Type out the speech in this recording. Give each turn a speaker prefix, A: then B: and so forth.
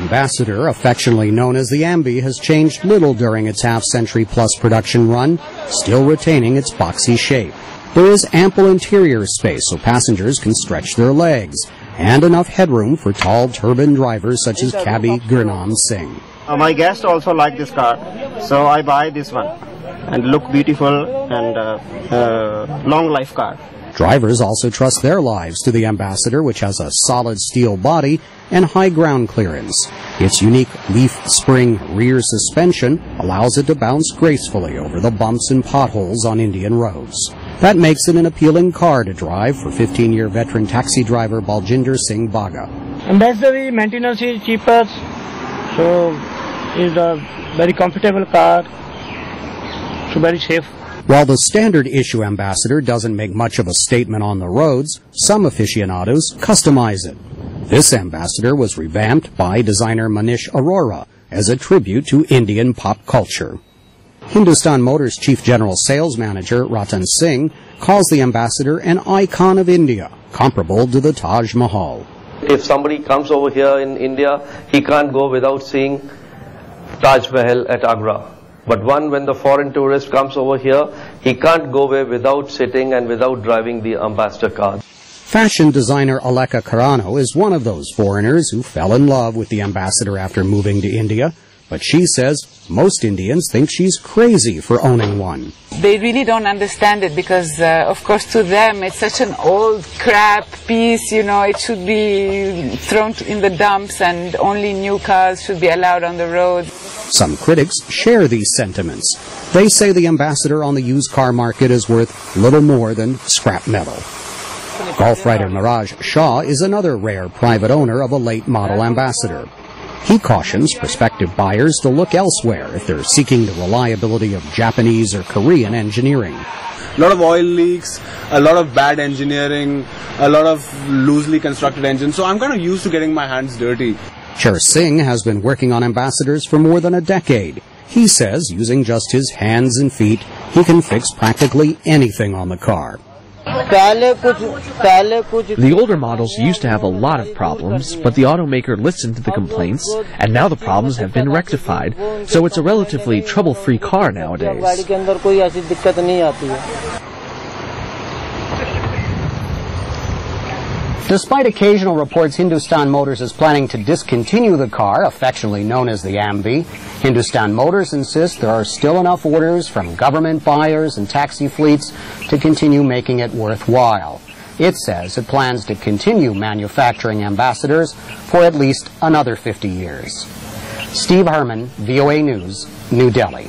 A: Ambassador, affectionately known as the Ambi, has changed little during its half-century-plus production run, still retaining its boxy shape. There is ample interior space so passengers can stretch their legs, and enough headroom for tall turban drivers such as cabbie Rattan Singh.
B: My guests also like this car, so I buy this one. And look beautiful and long life car.
A: Drivers also trust their lives to the Ambassador, which has a solid steel body and high ground clearance. Its unique leaf spring rear suspension allows it to bounce gracefully over the bumps and potholes on Indian roads. That makes it an appealing car to drive for 15-year veteran taxi driver Baljinder Singh Baga.
C: Ambassador maintenance is cheaper, so it's a very comfortable car, so very safe.
A: While the standard issue Ambassador doesn't make much of a statement on the roads, some aficionados customize it. This Ambassador was revamped by designer Manish Arora as a tribute to Indian pop culture. Hindustan Motors Chief General Sales Manager Rattan Singh calls the Ambassador an icon of India, comparable to the Taj Mahal.
D: If somebody comes over here in India, he can't go without seeing Taj Mahal at Agra. But when the foreign tourist comes over here, he can't go away without sitting and without driving the Ambassador car.
A: Fashion designer Aleka Carano is one of those foreigners who fell in love with the Ambassador after moving to India. But she says most Indians think she's crazy for owning one.
E: They really don't understand it because, of course, to them it's such an old crap piece, you know, it should be thrown in the dumps and only new cars should be allowed on the road.
A: Some critics share these sentiments. They say the Ambassador on the used car market is worth little more than scrap metal. Golf writer Miraj Shah is another rare private owner of a late model Ambassador. He cautions prospective buyers to look elsewhere if they're seeking the reliability of Japanese or Korean engineering.
F: A lot of oil leaks, a lot of bad engineering, a lot of loosely constructed engines, so I'm kind of used to getting my hands dirty.
A: Chair Singh has been working on Ambassadors for more than a decade. He says using just his hands and feet, he can fix practically anything on the car.
G: The older models used to have a lot of problems, but the automaker listened to the complaints, and now the problems have been rectified, so it's a relatively trouble-free car nowadays.
A: Despite occasional reports Hindustan Motors is planning to discontinue the car, affectionately known as the Ambi, Hindustan Motors insists there are still enough orders from government buyers and taxi fleets to continue making it worthwhile. It says it plans to continue manufacturing Ambassadors for at least another 50 years. Steve Herman, VOA News, New Delhi.